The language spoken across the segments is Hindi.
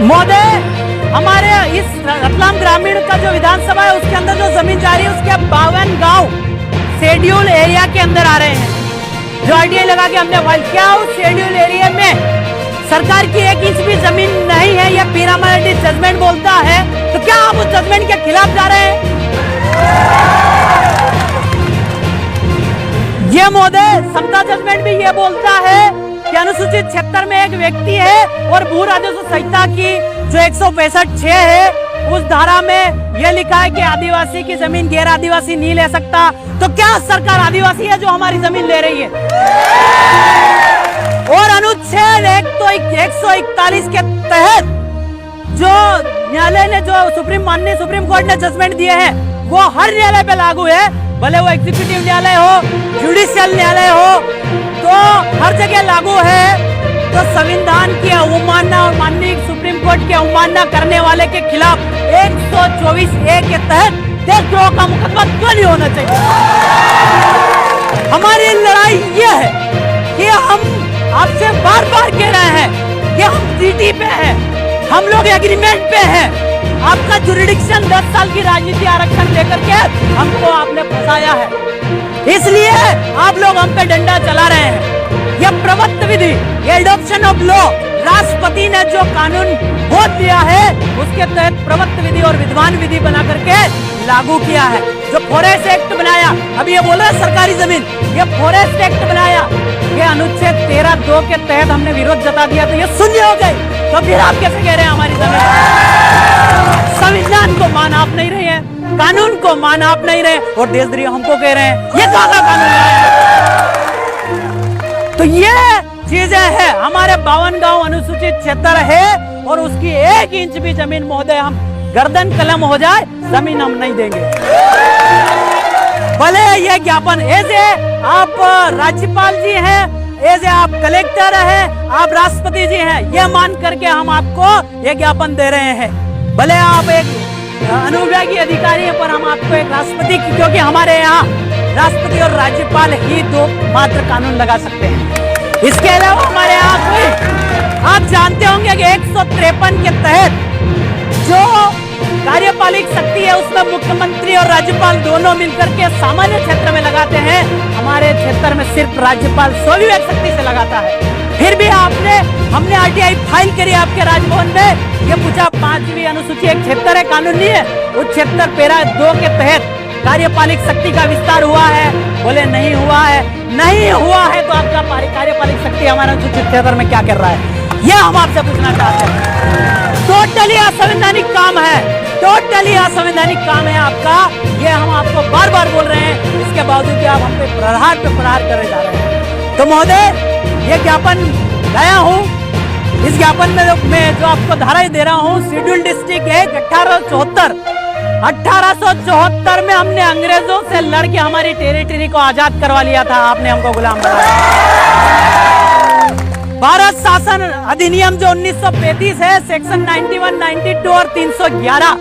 महोदय, हमारे इस रतलाम ग्रामीण का जो विधानसभा है उसके अंदर जो जमीन जा रही है उसके 52 गांव शेड्यूल एरिया के अंदर आ रहे हैं। जो आरटीआई लगा के हमने फाइल किया, उस शेड्यूल एरिया में सरकार की 1 इंच भी जमीन नहीं है। यह पीरामल जजमेंट बोलता है, तो क्या आप उस जजमेंट के खिलाफ जा रहे हैं? ये महोदय, समता जजमेंट भी ये बोलता है कि अनुसूचित क्षेत्र में एक व्यक्ति है और भू राजस्व संहिता की जो 165(6) है उस धारा में यह लिखा है कि आदिवासी की जमीन गैर आदिवासी नहीं ले सकता। तो क्या सरकार आदिवासी है जो हमारी जमीन ले रही है? और अनुच्छेद 141 के तहत जो न्यायालय ने जो माननीय सुप्रीम कोर्ट ने जजमेंट दिए हैं वो हर न्यायालय पे लागू है, भले वो एग्जीक्यूटिव न्यायालय हो, जुडिशियल न्यायालय हो, तो हर जगह लागू है। तो संविधान की अवमानना और माननीय सुप्रीम कोर्ट की अवमानना करने वाले के खिलाफ 124(a) के तहत देशद्रोह का मुकदमा क्यों नहीं होना चाहिए? हमारी लड़ाई ये है कि हम आपसे बार बार कह रहे हैं कि हम ट्रीटी पे हैं, हम लोग एग्रीमेंट पे हैं। आपका जुरिडिक्शन 10 साल की राजनीति आरक्षण लेकर के हमको आपने फंसाया है, इसलिए आप लोग हम पे डंडा चला रहे हैं। यह प्रवृत्त विधि, ये एडॉप्शन ऑफ लॉ, राष्ट्रपति ने जो कानून वोट दिया है उसके तहत प्रवृत्त विधि और विद्वान विधि बना करके लागू किया है। जो फॉरेस्ट एक्ट बनाया, अभी ये बोल रहे हैं सरकारी जमीन, ये फॉरेस्ट एक्ट बनाया, ये अनुच्छेद 13(2) के तहत हमने विरोध जता दिया तो ये शून्य हो गई। तो फिर आप कैसे कह रहे हैं हमारी जमीन? संविधान को मान आप नहीं रहे हैं, कानून को मान आप नहीं रहे और देशद्रोही हमको कह रहे हैं। ये कहाँ कानून है? तो ये चीजें हैं। हमारे 52 गांव अनुसूचित क्षेत्र है और उसकी 1 इंच भी जमीन महोदय हम गर्दन कलम हो जाए जमीन हम नहीं देंगे। भले ये ज्ञापन एज ए आप राज्यपाल जी हैं, एज ए आप कलेक्टर हैं, आप राष्ट्रपति जी हैं, ये मान करके हम आपको ये ज्ञापन दे रहे हैं। भले आप एक अनुविभागीय अधिकारी हैं पर हम आपको एक राष्ट्रपति, क्योंकि हमारे यहाँ राष्ट्रपति और राज्यपाल ही 2 मात्र कानून लगा सकते हैं। इसके अलावा हमारे यहाँ कोई, आप जानते होंगे कि 153 के तहत जो कार्यपालिक शक्ति है उसमें मुख्यमंत्री और राज्यपाल दोनों मिलकर के सामान्य क्षेत्र में लगाते हैं। हमारे क्षेत्र में सिर्फ राज्यपाल स्वविवेक शक्ति से लगाता है। फिर भी हमने आरटीआई फाइल करी आपके राजभवन में, ये पूछा 5वीं अनुसूची एक क्षेत्र है, कानून नहीं है, उस क्षेत्र पैरा 2 के तहत कार्यपालिक शक्ति का विस्तार हुआ है? बोले नहीं हुआ है। नहीं हुआ है तो आपका कार्यपालिक शक्ति हमारे अनुसूचित क्षेत्र में क्या कर रहा है? ये हम आपसे पूछना चाहते हैं। टोटली असंवैधानिक काम है, टोटली असंवैधानिक काम है आपका। ये हम आपको बार बार बोल रहे हैं, इसके बावजूद भी आप हम पे प्रहार करे जा रहे हैं। तो महोदय, ये ज्ञापन लाया हूँ, इस ज्ञापन में मैं जो आपको धाराएं दे रहा हूँ, शेड्यूल डिस्ट्रिक्ट है 1874 में हमने अंग्रेजों से लड़के हमारी टेरिटरी को आजाद करवा लिया था, आपने हमको गुलाम बनाया। भारत शासन अधिनियम जो 1935 है, सेक्शन 91, 92 और 311,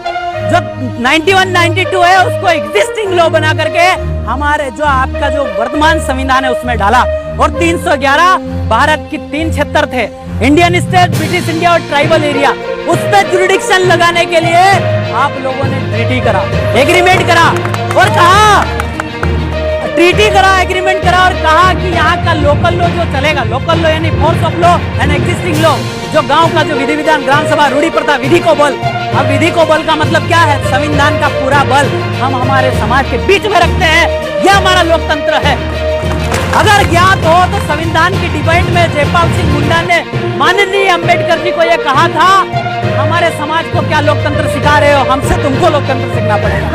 जो 91, 92 है उसको एग्जिस्टिंग लॉ बना करके हमारे जो आपका जो वर्तमान संविधान है उसमें डाला। और 311 भारत की 3 क्षेत्र थे, इंडियन स्टेट, ब्रिटिश इंडिया और ट्राइबल एरिया, उस पर जुरिडिक्शन लगाने के लिए आप लोगों ने ट्रीटी करा, एग्रीमेंट करा और कहा, ट्रीटी करा, एग्रीमेंट करा और कहा कि यहाँ का लोकल लॉ जो चलेगा, लोकल लॉ यानी force of law and existing law, जो गांव का जो विधि विधान, ग्राम सभा, रूढ़ी प्रथा, विधि को बल। अब विधि को बल का मतलब क्या है? संविधान का पूरा बल हम हमारे समाज के बीच में रखते हैं, यह हमारा लोकतंत्र है। अगर ज्ञात हो तो संविधान की डिबेट में जयपाल सिंह मुंडा ने माननीय अंबेडकर जी को यह कहा था, हमारे समाज को क्या लोकतंत्र सिखा रहे हो, हमसे तुमको लोकतंत्र सीखना पड़ेगा।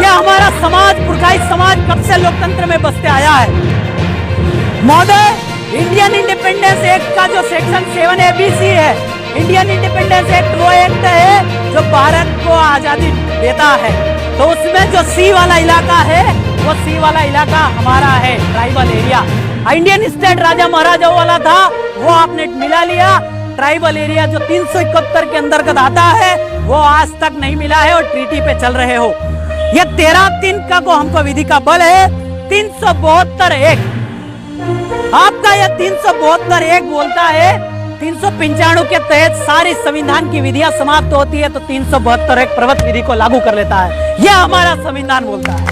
ये हमारा समाज, पुरखाई समाज कब से लोकतंत्र में बसते आया है। महोदय, इंडियन इंडिपेंडेंस एक्ट का जो सेक्शन 7ABC है, इंडियन इंडिपेंडेंस एक्ट वो एक्ट है जो भारत को आजादी देता है। तो उसमें जो सी वाला इलाका है, वो सी वाला इलाका हमारा है, ट्राइबल एरिया। इंडियन स्टेट राजा महाराजाओं वाला था, वो आपने मिला लिया। ट्राइबल एरिया जो 371 के अंतर्गत आता है वो आज तक नहीं मिला है और ट्रीटी पे चल रहे हो। ये 13(3) का को हमको विधि का बल है। 372(1) आपका यह 372(1) बोलता है 395 के तहत सारी संविधान की विधियां समाप्त होती है तो 372 एक प्रवृत्त विधि को लागू कर लेता है। यह हमारा संविधान बोलता है।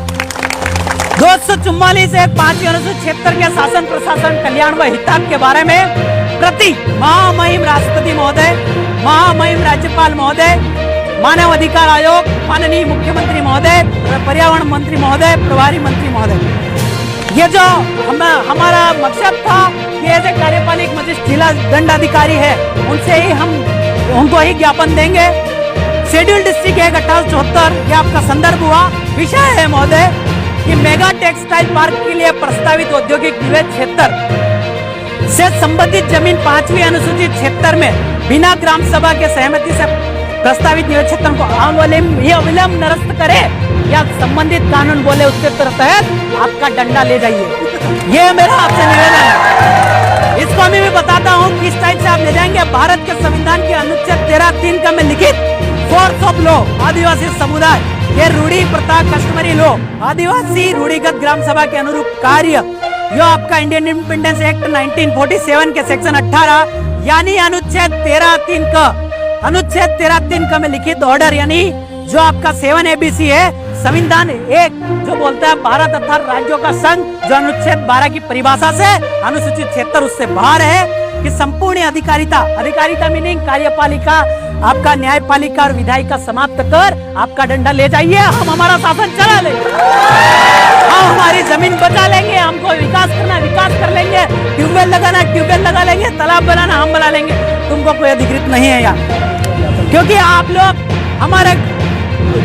244 एक 5वीं अनुसूची 76 के शासन प्रशासन कल्याण व हिताक के बारे में प्रति महामहिम राष्ट्रपति महोदय, महामहिम राज्यपाल महोदय, मानव अधिकार आयोग, माननीय मुख्यमंत्री महोदय, पर्यावरण मंत्री महोदय, प्रभारी मंत्री महोदय, ये जो हमारा मकसद था कि ऐसे कार्यपालिक मजिस्ट्रेट जिला दंडाधिकारी है उनसे ही हम उनको ही ज्ञापन देंगे। शेड्यूल डिस्ट्रिक्ट 1874 ये आपका संदर्भ हुआ। विषय है महोदय कि मेगा टेक्सटाइल पार्क के लिए प्रस्तावित औद्योगिक निवेश क्षेत्र से संबंधित जमीन 5वीं अनुसूची 76 में बिना ग्राम सभा के सहमति से प्रस्तावित निवेश क्षेत्र को अविलंब निरस्त करे या संबंधित कानून बोले उसके तहत आपका डंडा ले जाइए। ये मेरा आपसे निवेदन है। इसको मैं भी बताता हूँ किस टाइप से आप ले जाएंगे। भारत के संविधान के अनुच्छेद 13(3) का में लिखित फोर्स ऑफ लॉ आदिवासी समुदाय के रूढ़ी प्रथा कस्टमरी लॉ आदिवासी रूढ़िगत ग्राम सभा के अनुरूप कार्य जो आपका इंडियन इंडिपेंडेंस एक्ट 1947 के सेक्शन 18 यानी अनुच्छेद 13(3) का में लिखित ऑर्डर यानी जो आपका 7 ABC है संविधान एक जो बोलता है भारत अर्थात राज्यों का संघ जो अनुच्छेद 12 की परिभाषा से अनुसूचित 76 उससे बाहर है कि संपूर्ण अधिकारिता मीनिंग कार्यपालिका आपका न्यायपालिका और विधायिका समाप्त कर आपका डंडा ले जाइए। हम हमारा शासन चला लेंगे, हम हमारी जमीन बचा लेंगे, हमको विकास करना विकास कर लेंगे, ट्यूबवेल लगाना ट्यूबवेल लगा लेंगे, तालाब बनाना हम बना लेंगे। तुमको कोई अधिकृत नहीं है यार, क्योंकि आप लोग हमारे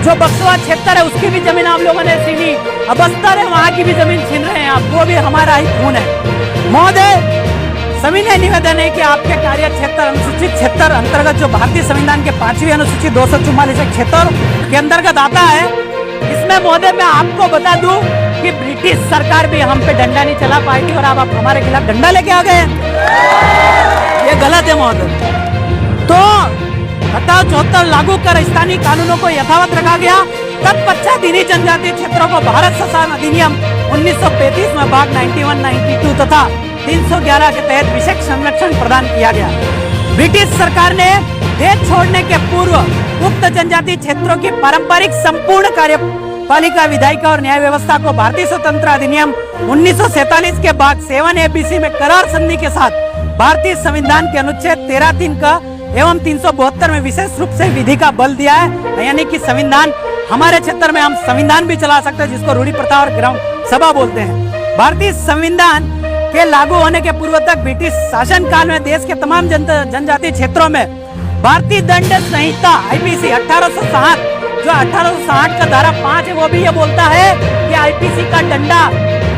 जो बक्सवा क्षेत्र है उसकी भी जमीन आप लोगों ने छीनी, अब बस्तर है वहाँ की भी जमीन छीन रहे हैं आप, वो भी हमारा ही खून है। महोदय सविनय निवेदन है कि आपके कार्य क्षेत्र अनुसूचित 76 अंतर्गत जो भारतीय संविधान के 5वीं अनुसूची 244 76 के अंतर्गत आता है, इसमें महोदय मैं आपको बता दूं कि ब्रिटिश सरकार भी हम पे डंडा नहीं चला पाई थी और आप हमारे खिलाफ डंडा लेके आ गए। ये गलत है महोदय। तो 1874 लागू कर स्थानीय कानूनों को यथावत रखा गया। तत्पश्चात इन्हीं जनजातीय क्षेत्रों को भारत शासन अधिनियम 1935 में भाग 91, 92 तथा 311 के तहत विशेष संरक्षण प्रदान किया गया। ब्रिटिश सरकार ने देश छोड़ने के पूर्व उक्त जनजातीय क्षेत्रों की पारंपरिक संपूर्ण कार्यपालिका विधायिका और न्याय व्यवस्था को भारतीय स्वतंत्र अधिनियम 1947 के भाग 7 ABC में करार संधि के साथ भारतीय संविधान के अनुच्छेद 13(3) का एवं 372 में विशेष रूप से विधि का बल दिया है। यानी कि संविधान हमारे क्षेत्र में हम संविधान भी चला सकते हैं जिसको रूढ़ी प्रथा और ग्राम सभा बोलते हैं। भारतीय संविधान के लागू होने के पूर्व तक ब्रिटिश शासन काल में देश के तमाम जनजातीय क्षेत्रों में भारतीय दंड संहिता IPC 1860 जो 1860 का धारा 5 है वो भी ये बोलता है कि IPC का डंडा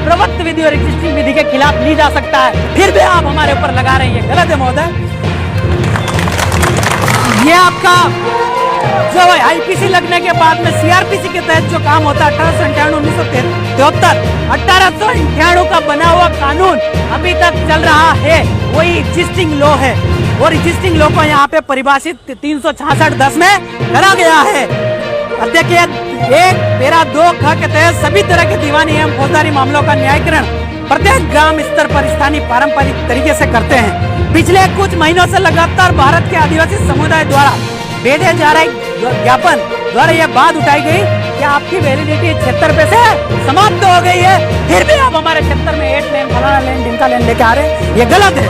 प्रवृत्त विधि और एग्जिस्टिंग विधि के खिलाफ ली जा सकता है। फिर भी आप हमारे ऊपर लगा रहे हैं, गलत है महोदय। ये आपका जो IPC लगने के बाद में CRPC के तहत जो काम होता है 1898 का बना हुआ कानून अभी तक चल रहा है, वही एग्जिस्टिंग लॉ है और एग्जिस्टिंग लॉ को यहाँ पे परिभाषित 366(10) में करा गया है। अध्यक्ष 1(2) के तहत सभी तरह के दीवानी एवं फौजदारी मामलों का न्यायीकरण प्रत्येक ग्राम स्तर पर स्थानीय पारंपरिक तरीके से करते हैं। पिछले कुछ महीनों से लगातार भारत के आदिवासी समुदाय द्वारा भेजे जा रहे ज्ञापन द्वारा यह बात उठाई गई कि आपकी वैलिडिटी 76 पे से समाप्त हो गई है, फिर भी आप हमारे क्षेत्र में 8 लेन फलाना लेन ढिमका लेन लेके आ रहे हैं, ये गलत है।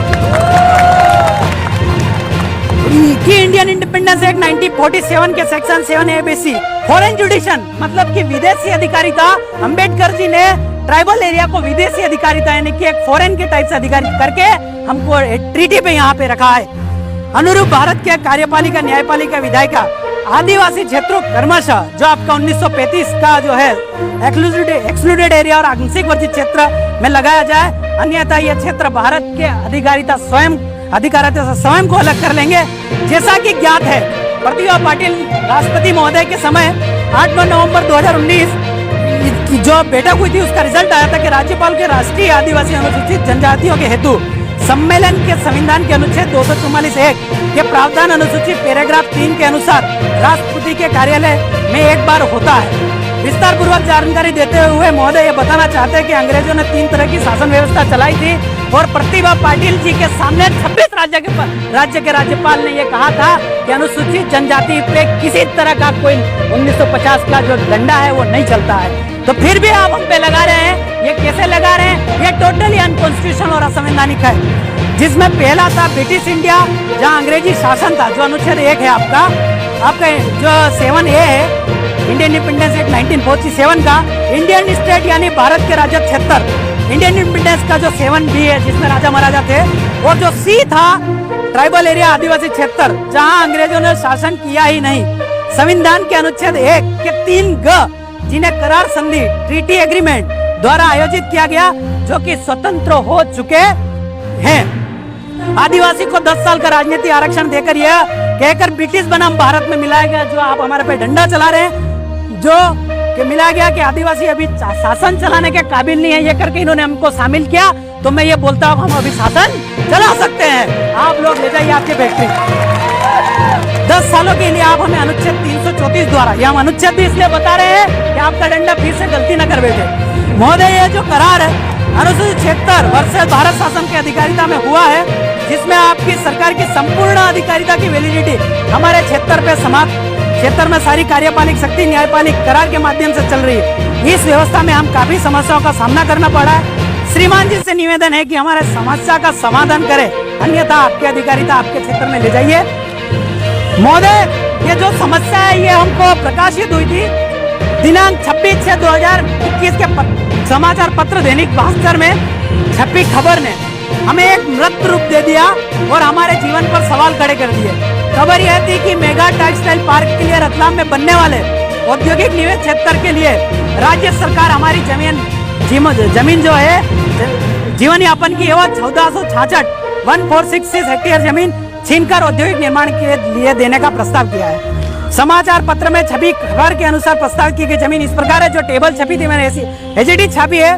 कि इंडियन इंडिपेंडेंस एक्ट 1947 के सेक्शन 7 ABC फॉरेन जुडिशन मतलब कि विदेशी अधिकारिता, अंबेडकर जी ने ट्राइबल एरिया को विदेशी अधिकारिता यानी कि एक फॉरेन के टाइप से अधिकारी करके हमको ट्रीटी पे यहाँ पे रखा है। अनुरूप भारत के कार्यपालिका न्यायपालिका विधायिका आदिवासी क्षेत्रों क्रमशः जो आपका 1935 का जो है एक्सक्लूडेड एरिया और आंशिक वर्जित क्षेत्र में लगाया जाए, अन्यथा यह क्षेत्र भारत के अधिकारिता से स्वयं को अलग कर लेंगे। जैसा कि ज्ञात है, प्रतिभा पाटिल राष्ट्रपति महोदय के समय 8 नवंबर 2019 जो बैठक हुई थी उसका रिजल्ट आया था कि राज्यपाल के राष्ट्रीय आदिवासी अनुसूचित जनजातियों के हेतु सम्मेलन के संविधान के अनुच्छेद 244(1) के प्रावधान अनुसूची पैराग्राफ 3 के अनुसार राष्ट्रपति के कार्यालय में एक बार होता है। विस्तार पूर्वक जानकारी देते हुए महोदय ये बताना चाहते हैं कि अंग्रेजों ने 3 तरह की शासन व्यवस्था चलाई थी। और प्रतिभा पाटिल जी के सामने 26 राज्य के राज्यपाल ने ये कहा था कि अनुसूचित जनजाति पे किसी तरह का कोई 1950 का जो डंडा है वो नहीं चलता है। तो फिर भी आप हम पे लगा रहे हैं, ये कैसे लगा रहे हैं? ये टोटली अनकॉन्स्टिट्यूशनल और असंवैधानिक है। जिसमें पहला था ब्रिटिश इंडिया, जहाँ अंग्रेजी शासन था, जो अनुच्छेद 1 है आपका जो 7A है इंडियन इंडिपेंडेंस एक्ट 1947 का, इंडियन स्टेट यानी भारत के राज्य 76, इंडियन इंडिपेंडेंस का जो 7B है जिसमें राजा महाराजा थे, और जो C था ट्राइबल एरिया आदिवासी क्षेत्र, जहां अंग्रेजों ने शासन किया ही नहीं। संविधान के अनुच्छेद 1 के 3G जिन्हें करार संधि ट्रीटी एग्रीमेंट द्वारा आयोजित किया गया, जो कि स्वतंत्र हो चुके हैं। आदिवासी को 10 साल का राजनीतिक आरक्षण देकर यह कहकर ब्रिटिश बनाम भारत में मिलाया गया, जो आप हमारे पे डंडा चला रहे हैं, जो कि मिला गया कि आदिवासी अभी शासन चलाने के काबिल नहीं है, ये करके इन्होंने हमको शामिल किया। तो मैं ये बोलता हूँ हम अभी शासन चला सकते हैं, आप लोग ले जाइए आपके फैक्ट्री। 10 सालों के लिए आप हमें अनुच्छेद 334 द्वारा, ये हम अनुच्छेद भी इसलिए बता रहे हैं कि आपका डंडा फिर से गलती न कर बैठे। महोदय, ये जो करार है अनुसूचित 76 वर्ष भारत शासन की अधिकारिता में हुआ है, जिसमें आपकी सरकार की संपूर्ण अधिकारिता की वैलिडिटी हमारे क्षेत्र पे समाप्त, क्षेत्र में सारी कार्यपालिक शक्ति न्यायपालिक करार के माध्यम से चल रही है। इस व्यवस्था में हम काफी समस्याओं का सामना करना पड़ा है। श्रीमान जी से निवेदन है कि हमारे समस्या का समाधान करें, अन्यथा आपकी अधिकारिता आपके क्षेत्र में ले जाइए। महोदय, ये जो समस्या है ये हमको प्रकाशित हुई थी दिनांक 26/6/2021 के समाचार पत्र दैनिक भास्कर में छपी खबर ने हमें एक मृत रूप दे दिया और हमारे जीवन पर सवाल खड़े कर दिए। खबर यह थी कि मेगा टेक्सटाइल पार्क के लिए रतलाम में बनने वाले औद्योगिक निवेश क्षेत्र के लिए राज्य सरकार हमारी जमीन जो है जीवन यापन की एवं 1466 हेक्टेयर जमीन छीनकर औद्योगिक निर्माण के लिए देने का प्रस्ताव किया है। समाचार पत्र में छपी खबर के अनुसार प्रस्ताव की गई जमीन इस प्रकार है, जो टेबल छपी थी, मैंने एचडी छापी है।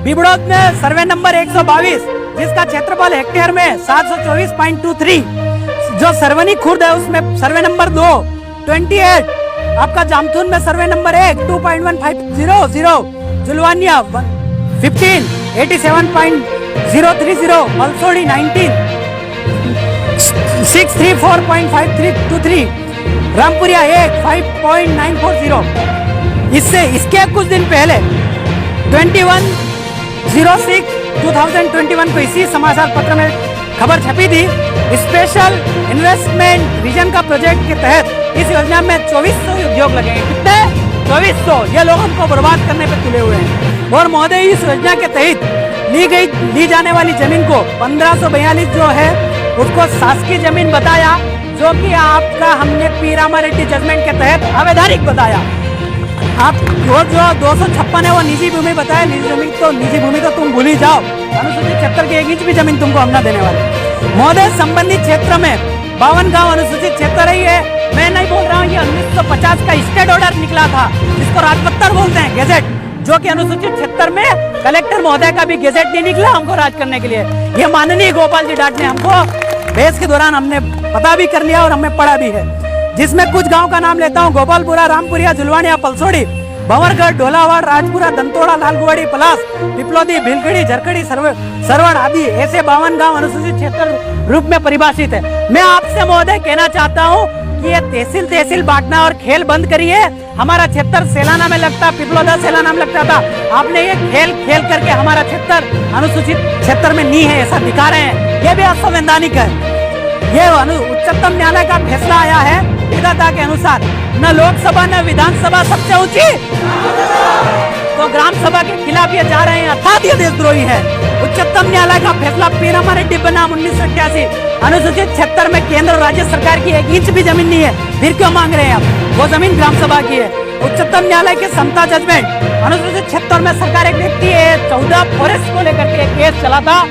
बिबड़ौद में सर्वे नंबर 122, जिसका क्षेत्रफल हेक्टेयर में 724.23, जो सरवनी खुर्द है उसमें सर्वे नंबर 2 28, आपका जामथून में सर्वे नंबर 1 2.1500, जुलवानिया 15 87.030, मलसोड़ी 19 634.5323, रामपुरिया 1 5.940। इसके कुछ दिन पहले 21/06/2021 को इसी समाचार पत्र में खबर छपी थी। स्पेशल इन्वेस्टमेंट विजन का प्रोजेक्ट के तहत इस योजना में 2400 उद्योग लगेंगे। कितने? 2400। ये लोग हमको बर्बाद करने पे तुले हुए हैं। और महोदय, इस योजना के तहत ली जाने वाली जमीन को 1542 जो है उसको शासकीय जमीन बताया, जो कि आपका हमने पीरामा रेड्डी जजमेंट के तहत अवैधानिक बताया। आप वो जो 256 है वो निजी भूमि बताया। निजी भूमि तो तुम भूल ही जाओ, अनुसूचित क्षेत्र की 1 इंच भी जमीन तुमको हम ना देने वाले। महोदय, संबंधित क्षेत्र में 52 गांव अनुसूचित क्षेत्र ही है। मैं नहीं बोल रहा हूँ, ये 1950 का स्टेट ऑर्डर निकला था, जिसको राजपत्तर बोलते हैं, गेजेट, जो कि अनुसूचित क्षेत्र में कलेक्टर महोदय का भी गेजेट नहीं निकला हमको राज करने के लिए। ये माननीय गोपाल जी डाट ने हमको बहस के दौरान हमने पता भी कर लिया और हमें पढ़ा भी है, जिसमें कुछ गांव का नाम लेता हूँ: गोपालपुरा, रामपुरिया, जुलवानिया, पलसोड़ी, भंवरगढ़, ढोलावाड़, राजपुरा, दंतोड़ा, लालगुवाड़ी, पलास, पिपलोदी, भिलखड़ी, झरखड़ी, सरवण आदि ऐसे 52 गांव अनुसूचित क्षेत्र रूप में परिभाषित है। मैं आपसे महोदय कहना चाहता हूँ कि ये तहसील बांटना और खेल बंद करिए। हमारा क्षेत्र सेलाना में लगता, पिपलोदा सेलाना में लगता था, आपने ये खेल करके हमारा क्षेत्र अनुसूचित क्षेत्र में नहीं है ऐसा दिखा रहे हैं। ये भी असंवैधानिक है। ये उच्चतम न्यायालय का फैसला आया है विधाता के अनुसार, न लोकसभा न विधानसभा सबसे ऊंची, तो ग्राम सभा के खिलाफ ये जा रहे हैं, अर्थात ये देशद्रोही है। उच्चतम न्यायालय का फैसला पीरामा रेड्डी बनाम 1988, अनुसूचित क्षेत्र में केंद्र और राज्य सरकार की 1 इंच भी जमीन नहीं है, फिर क्यों मांग रहे हैं आप? वो जमीन ग्राम सभा की है। उच्चतम न्यायालय के समता जजमेंट, अनुसूचित क्षेत्र में सरकार एक व्यक्ति है 14 फॉरेस्ट को लेकर के एक केस चला था,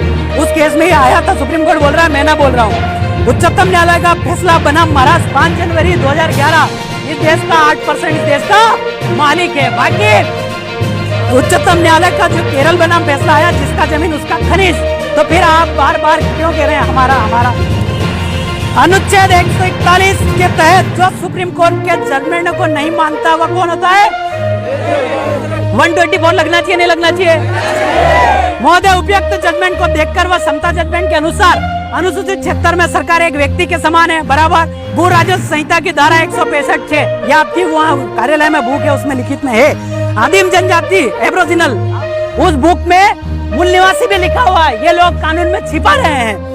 उस केस में ये आया था, सुप्रीम कोर्ट बोल रहा है, मैं ना बोल रहा हूँ। उच्चतम न्यायालय का फैसला बनाम महाराष्ट्र 5 जनवरी 2011, इस देश का 8% इस देश का मालिक है। बाकी उच्चतम न्यायालय का जो केरल बनाम फैसला आया, जिसका जमीन उसका खनिज, तो फिर आप बार बार क्यों कह रहे हैं हमारा? अनुच्छेद 141 के तहत जो सुप्रीम कोर्ट के जजमेंट को नहीं मानता वह कौन होता है? 124 लगना चाहिए, नहीं लगना चाहिए? महोदय, उपयुक्त जजमेंट को देखकर वह समता जजमेंट के अनुसार अनुसूचित क्षेत्र में सरकार एक व्यक्ति के समान है, बराबर। भू राजस्व संहिता की धारा 165 है, यह आपकी वहाँ कार्यालय में बुक है, उसमें लिखित में है। आदिम जनजाति एब्रोजिनल, उस बुक में मूल निवासी भी लिखा हुआ है, ये लोग कानून में छिपा रहे हैं।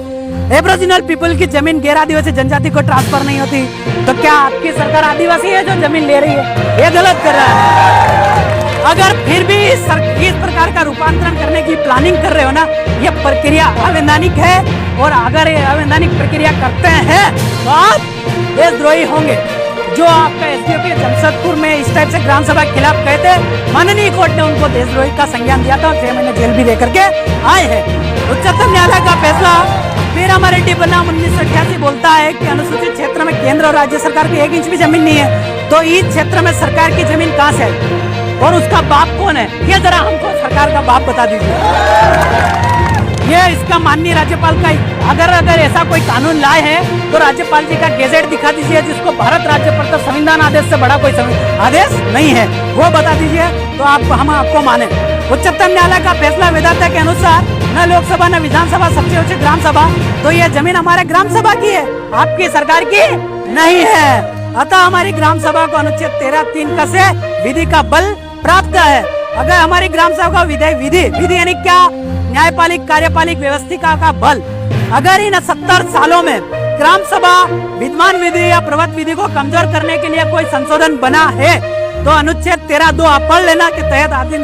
एब्रोजिनल पीपल की जमीन गैर आदिवासी जनजाति को ट्रांसफर नहीं होती, तो क्या आपकी सरकार आदिवासी है जो जमीन ले रही है? ये गलत कर रहा है। अगर फिर भी इस प्रकार का रूपांतरण करने की प्लानिंग कर रहे हो ना, ये प्रक्रिया अवैधानिक है, और अगर ये अवैधानिक प्रक्रिया करते हैं तो आप देशद्रोही होंगे। जो आपका एसडीओ के जमशेदपुर में इस टाइप से ग्राम सभा के खिलाफ कहे थे, माननीय कोर्ट ने उनको देशद्रोही का संज्ञान दिया था और 6 महीने जेल भी दे करके आए हैं। उच्चतम न्यायालय का फैसला 13 रेड्डी बनाम 1988 बोलता है कि अनुसूचित क्षेत्र में केंद्र और राज्य सरकार की 1 इंच भी जमीन नहीं है, तो इस क्षेत्र में सरकार की जमीन कहाँ से है और उसका बाप कौन है? ये जरा हमको सरकार का बाप बता दीजिए। ये इसका माननीय राज्यपाल का, अगर ऐसा कोई कानून लाए हैं तो राज्यपाल जी का गेजेट दिखा दीजिए, जिसको भारत राज्यपाल का संविधान आदेश से बड़ा कोई आदेश नहीं है, वो बता दीजिए, तो हम आपको माने। उच्चतम न्यायालय का फैसला विधाता के अनुसार न लोकसभा न विधानसभा, सबसे उच्च ग्राम सभा, तो ये जमीन हमारे ग्राम सभा की है, आपकी सरकार की नहीं है। अतः हमारी ग्राम सभा को अनुच्छेद 13(3) का से विधि का बल प्राप्त है। अगर हमारी ग्राम सभा का विधि यानी क्या? न्यायपालिक, कार्यपालिक व्यवस्थिका का बल। अगर इन 70 सालों में ग्राम सभा विद्यमान विधि या प्रवत विधि को कमजोर करने के लिए कोई संशोधन बना है, तो अनुच्छेद 13(2) आप पढ़ लेना के तहत आदिम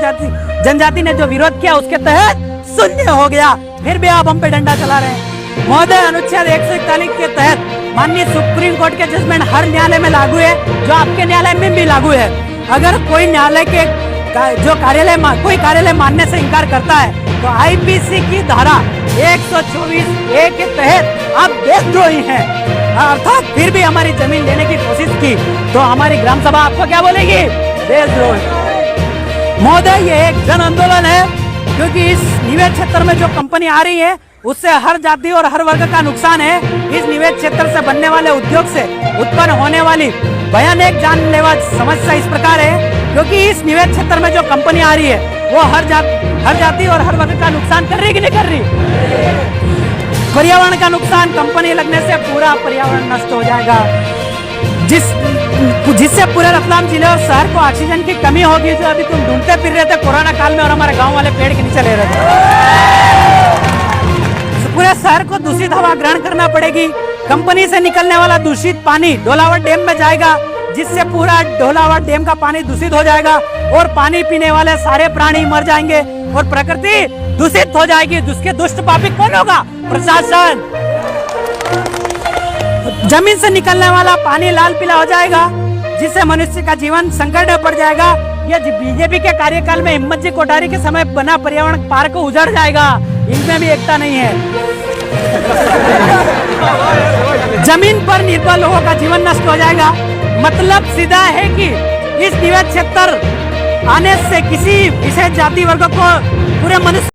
जनजाति ने जो विरोध किया उसके तहत शून्य हो गया। फिर भी आप हम पे डंडा चला रहे हैं। महोदय, अनुच्छेद 141 के तहत माननीय सुप्रीम कोर्ट के जजमेंट हर न्यायालय में लागू है, जो आपके न्यायालय में भी लागू है। अगर कोई न्यायालय के जो कोई कार्यालय मानने से इनकार करता है, तो आईपीसी की धारा 124(a) के तहत आप देशद्रोही हैं, अर्थात फिर भी हमारी जमीन लेने की कोशिश की तो हमारी ग्राम सभा आपको क्या बोलेगी? देशद्रोही। महोदय, ये एक जन आंदोलन है, क्योंकि इस निवेश क्षेत्र में जो कंपनी आ रही है उससे हर जाति और हर वर्ग का नुकसान है। इस निवेश क्षेत्र से बनने वाले उद्योग से उत्पन्न होने वाली भयानक जानलेवा समस्या इस प्रकार है, क्योंकि इस निवेश क्षेत्र में जो कंपनी आ रही है वो हर जाति और हर वर्ग का नुकसान कर रही कि नहीं कर रही? पर्यावरण का नुकसान, कंपनी लगने से पूरा पर्यावरण नष्ट हो जाएगा, जिससे पूरे रतलाम जिले और शहर को ऑक्सीजन की कमी होगी, जो अभी तुम ढूंढते फिर रहे थे कोरोना काल में और हमारे गांव वाले पेड़ के नीचे ले रहे थे। पूरे शहर को दूषित हवा ग्रहण करना पड़ेगी। कंपनी से निकलने वाला दूषित पानी ढोलावट डैम में जाएगा, जिससे पूरा ढोलावट डैम का पानी दूषित हो जाएगा और पानी पीने वाले सारे प्राणी मर जाएंगे और प्रकृति दूषित हो जाएगी। जिसके दुष्ट पापी कौन होगा? प्रशासन। जमीन से निकलने वाला पानी लाल पीला हो जाएगा, जिससे मनुष्य का जीवन संकट में पड़ जाएगा। यह बीजेपी के कार्यकाल में हिम्मत जी कोठारी के समय बना पर्यावरण पार्क उजड़ जाएगा, इनमें भी एकता नहीं है। जमीन पर निर्भर लोगों का जीवन नष्ट हो जाएगा। मतलब सीधा है कि इस निवेश क्षेत्र आने से किसी विशेष जाति वर्ग को पूरे मनुष्य